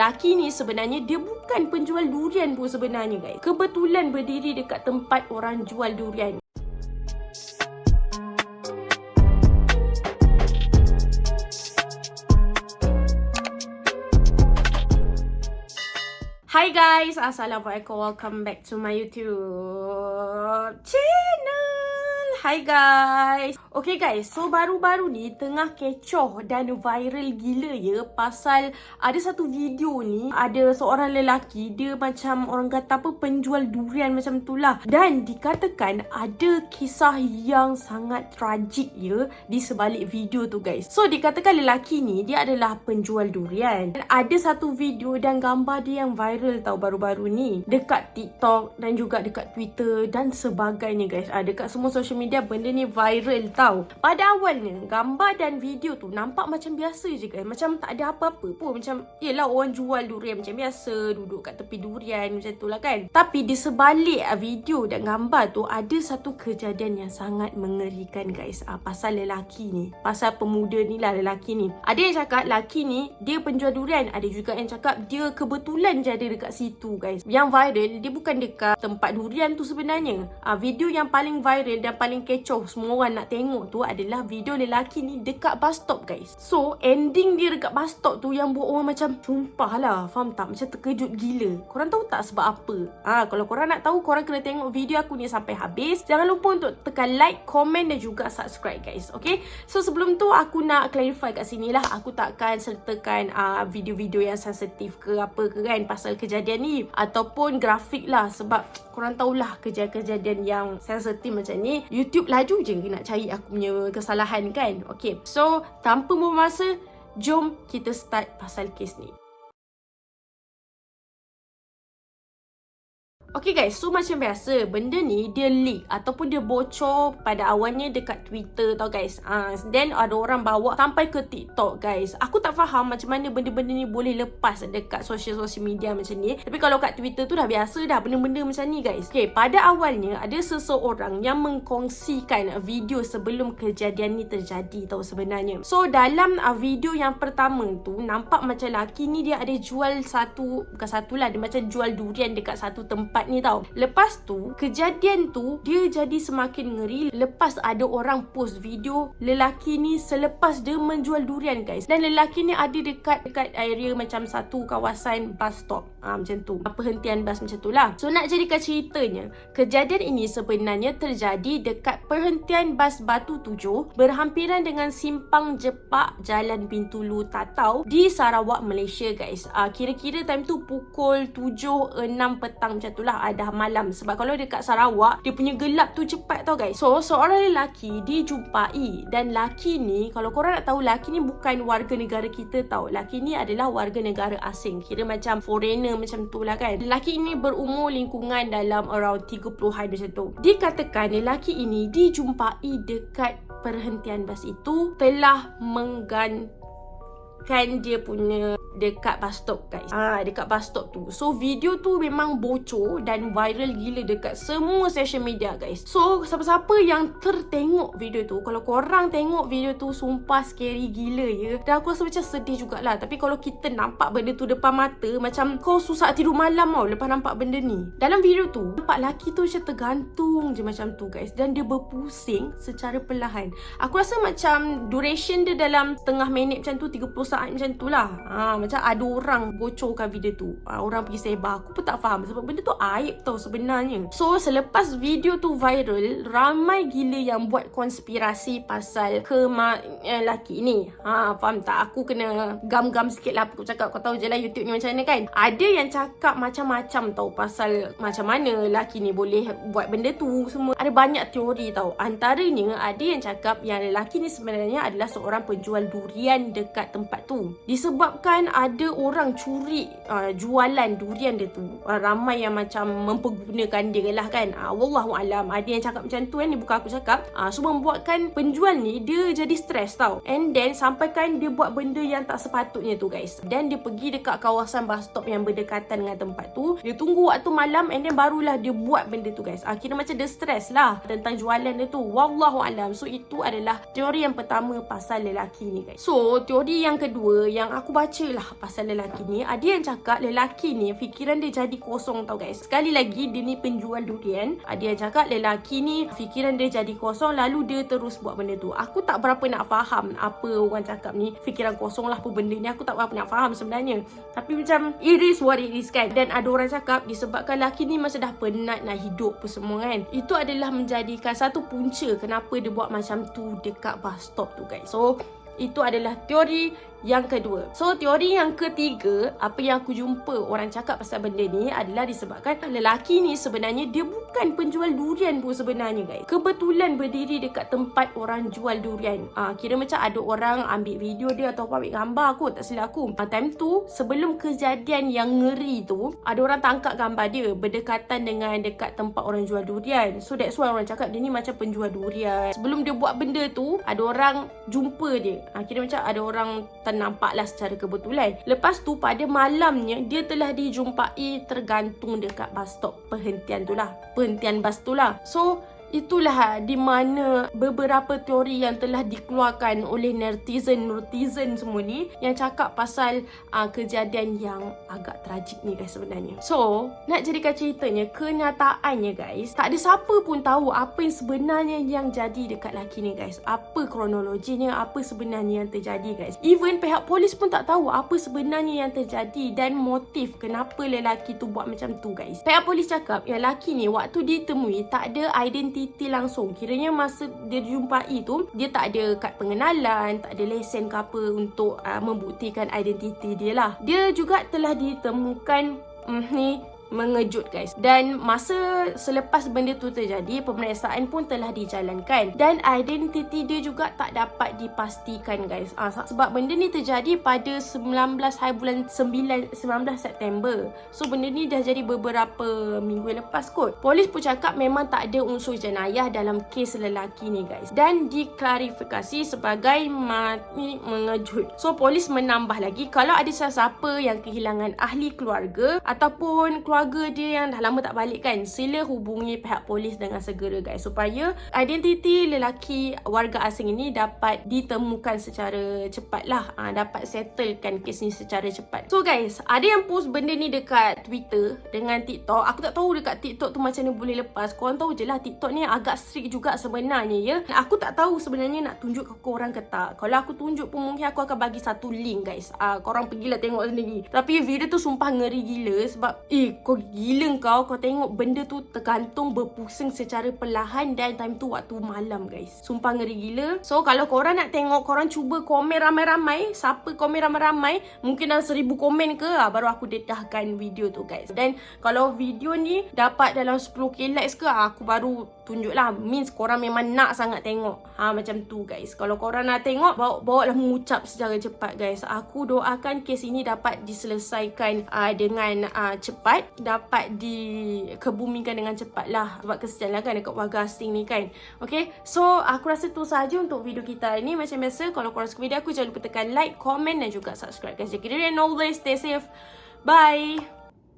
Laki ni sebenarnya dia bukan penjual durian pun sebenarnya guys. Kebetulan berdiri dekat tempat orang jual durian. Hi guys, Assalamualaikum. Welcome back to my YouTube channel. Hi guys. Okay guys, so baru-baru ni tengah kecoh dan viral gila ya pasal ada satu video ni, ada seorang lelaki, dia macam orang kata apa, penjual durian macam tu lah. Dan dikatakan ada kisah yang sangat tragik ya di sebalik video tu guys. So dikatakan lelaki ni dia adalah penjual durian. Dan ada satu video dan gambar dia yang viral tau baru-baru ni dekat TikTok dan juga dekat Twitter dan sebagainya guys. Dekat semua social media benda ni viral tau. Pada awalnya gambar dan video tu nampak macam biasa je guys, macam tak ada apa-apa pun, macam yelah orang jual durian macam biasa, duduk kat tepi durian macam tu lah kan. Tapi di sebalik video dan gambar tu ada satu kejadian yang sangat mengerikan guys. Pasal lelaki ni, pasal pemuda ni lah, lelaki ni. Ada yang cakap lelaki ni dia penjual durian, ada juga yang cakap dia kebetulan je ada dekat situ guys. Yang viral dia bukan dekat tempat durian tu sebenarnya. Video yang paling viral dan paling kecoh semua orang nak tengok tu adalah video lelaki ni dekat bus stop guys. So ending dia dekat bus stop tu yang buat orang macam sumpah lah, faham tak, macam terkejut gila. Korang tahu tak sebab apa? Kalau korang nak tahu, korang kena tengok video aku ni sampai habis. Jangan lupa untuk tekan like, komen dan juga subscribe guys. Okay, so sebelum tu aku nak clarify kat sini lah, aku takkan sertakan video-video yang sensitif ke apa ke kan pasal kejadian ni, ataupun grafik lah, sebab korang tahulah kejadian-kejadian yang sensitif macam ni YouTube laju je nak cari aku punya kesalahan kan. Okay, so tanpa buang masa, jom kita start pasal kes ni. Okay guys, so macam biasa benda ni dia leak ataupun dia bocor pada awalnya dekat Twitter tau guys. Then ada orang bawa sampai ke TikTok guys. Aku tak faham macam mana benda-benda ni boleh lepas dekat social media macam ni. Tapi kalau kat Twitter tu dah biasa dah benda-benda macam ni guys. Okay, pada awalnya ada seseorang yang mengkongsikan video sebelum kejadian ni terjadi tau sebenarnya. So dalam video yang pertama tu nampak macam lelaki ni dia ada jual bukan satulah, dia macam jual durian dekat satu tempat ni tau. Lepas tu kejadian tu dia jadi semakin ngeri lepas ada orang post video lelaki ni selepas dia menjual durian guys. Dan lelaki ni ada dekat area macam satu kawasan bus stop, macam tu, perhentian bas macam tu lah. So nak jadikan ceritanya, kejadian ini sebenarnya terjadi dekat perhentian bas Batu 7 berhampiran dengan simpang Jepak Jalan Bintulu Tatau di Sarawak, Malaysia guys. Kira-kira time tu pukul 7.06 petang macam tu lah, dah malam. Sebab kalau dekat Sarawak dia punya gelap tu cepat tau guys. So seorang lelaki dijumpai, dan lelaki ni, kalau korang nak tahu, lelaki ni bukan warga negara kita tau. Lelaki ni adalah warga negara asing, kira macam foreigner macam tu lah kan. Lelaki ini berumur lingkungan dalam around 30-an macam tu. Dikatakan lelaki ini dijumpai dekat perhentian bas itu telah menggankan dia punya dekat bus stop guys. Dekat bus stop tu. So video tu memang bocor dan viral gila dekat semua social media guys. So siapa-siapa yang tertengok video tu, kalau korang tengok video tu sumpah scary gila ya. Dan aku rasa macam sedih jugalah. Tapi kalau kita nampak benda tu depan mata, macam kau susah tidur malam tau lepas nampak benda ni. Dalam video tu nampak lelaki tu macam tergantung je macam tu guys, dan dia berpusing secara perlahan. Aku rasa macam duration dia dalam setengah minit macam tu, 30 saat macam tu lah. Macam ada orang bocorkan video tu, orang pergi sebar. Aku pun tak faham sebab benda tu aib tau sebenarnya. So selepas video tu viral, ramai gila yang buat konspirasi pasal lelaki ni. Faham tak? Aku kena gam-gam sikit lah aku cakap. Kau tahu je lah YouTube ni macam mana kan. Ada yang cakap macam-macam tau pasal macam mana lelaki ni boleh buat benda tu semua. Ada banyak teori tau. Antaranya ada yang cakap yang lelaki ni sebenarnya adalah seorang penjual durian dekat tempat tu. Disebabkan ada orang curi jualan durian dia tu. Ramai yang macam mempergunakan dia lah kan. Wallahualam, ada yang cakap macam tu kan. Ni bukan aku cakap. So membuatkan penjual ni dia jadi stres tau. And then sampaikan dia buat benda yang tak sepatutnya tu guys. Dan dia pergi dekat kawasan bus stop yang berdekatan dengan tempat tu. Dia tunggu waktu malam and then barulah dia buat benda tu guys. Kira macam dia stres lah tentang jualan dia tu. Wallahualam. So itu adalah teori yang pertama pasal lelaki ni guys. So teori yang kedua kedua yang aku baca lah pasal lelaki ni, ada yang cakap lelaki ni fikiran dia jadi kosong tau guys. Sekali lagi, dia ni penjual durian. Ada yang cakap lelaki ni fikiran dia jadi kosong lalu dia terus buat benda tu. Aku tak berapa nak faham apa orang cakap ni, fikiran kosong lah apa benda ni. Aku tak berapa nak faham sebenarnya. Tapi macam it is what it is kan. Dan ada orang cakap disebabkan lelaki ni masa dah penat nak hidup apa semua kan. Itu adalah menjadikan satu punca kenapa dia buat macam tu dekat bus stop tu guys. So itu adalah teori yang kedua. So teori yang ketiga, apa yang aku jumpa orang cakap pasal benda ni adalah disebabkan lelaki ni sebenarnya dia bukan penjual durian pun sebenarnya guys. Kebetulan berdiri dekat tempat orang jual durian. Kira macam ada orang ambil video dia atau ambil gambar kot, tak silap aku. Time tu sebelum kejadian yang ngeri tu, ada orang tangkap gambar dia berdekatan dengan dekat tempat orang jual durian. So that's why orang cakap dia ni macam penjual durian. Sebelum dia buat benda tu, ada orang jumpa dia. Kira macam ada orang ternampaklah secara kebetulan. Lepas tu pada malamnya dia telah dijumpai tergantung dekat bus stop perhentian bus tu lah. So itulah di mana beberapa teori yang telah dikeluarkan oleh netizen semua ni yang cakap pasal kejadian yang agak tragik ni guys sebenarnya. So, nak jadikan ceritanya, kenyataannya guys, tak ada siapa pun tahu apa yang sebenarnya yang jadi dekat lelaki ni guys. Apa kronologinya, apa sebenarnya yang terjadi guys. Even pihak polis pun tak tahu apa sebenarnya yang terjadi dan motif kenapa lelaki tu buat macam tu guys. Pihak polis cakap yang lelaki ni waktu ditemui tak ada identiti langsung. Kiranya masa dia jumpai tu, dia tak ada kad pengenalan, tak ada lesen ke apa untuk membuktikan identiti dia lah. Dia juga telah ditemukan mengejut guys. Dan masa selepas benda tu terjadi, pemeriksaan pun telah dijalankan dan identiti dia juga tak dapat dipastikan guys. Sebab benda ni terjadi pada 19 September. So benda ni dah jadi beberapa minggu lepas kot. Polis pun cakap memang tak ada unsur jenayah dalam kes lelaki ni guys, dan diklarifikasi sebagai mati mengejut. So polis menambah lagi, kalau ada sesiapa yang kehilangan ahli keluarga ataupun keluarga dia yang dah lama tak balik kan, sila hubungi pihak polis dengan segera guys, supaya identiti lelaki warga asing ini dapat ditemukan secara cepat lah. Dapat settlekan kes ni secara cepat. So guys, ada yang post benda ni dekat Twitter dengan TikTok. Aku tak tahu dekat TikTok tu macam mana boleh lepas. Korang tahu je lah TikTok ni agak strict juga sebenarnya ya. Aku tak tahu sebenarnya nak tunjuk ke korang ke tak. Kalau aku tunjuk pun mungkin aku akan bagi satu link guys. Korang pergilah tengok sendiri. Tapi video tu sumpah ngeri gila sebab kau gila kau tengok benda tu tergantung berpusing secara perlahan dan time tu waktu malam guys. Sumpah ngeri gila. So kalau korang nak tengok, korang cuba komen ramai-ramai. Siapa komen ramai-ramai, mungkin dalam 1000 komen ke, baru aku dedahkan video tu guys. Dan kalau video ni dapat dalam 10k likes ke, aku baru tunjuk lah. Means korang memang nak sangat tengok. Macam tu guys. Kalau korang nak tengok, bawa lah mengucap secara cepat guys. Aku doakan kes ini dapat diselesaikan dengan cepat, dapat dikebumikan dengan cepat lah. Sebab kesian lah kan dekat warga asing ni kan. Okay, so aku rasa tu sahaja untuk video kita hari ni. Macam biasa, kalau korang suka video aku, jangan lupa tekan like, komen dan juga subscribe guys. Jaga diri and always stay safe. Bye.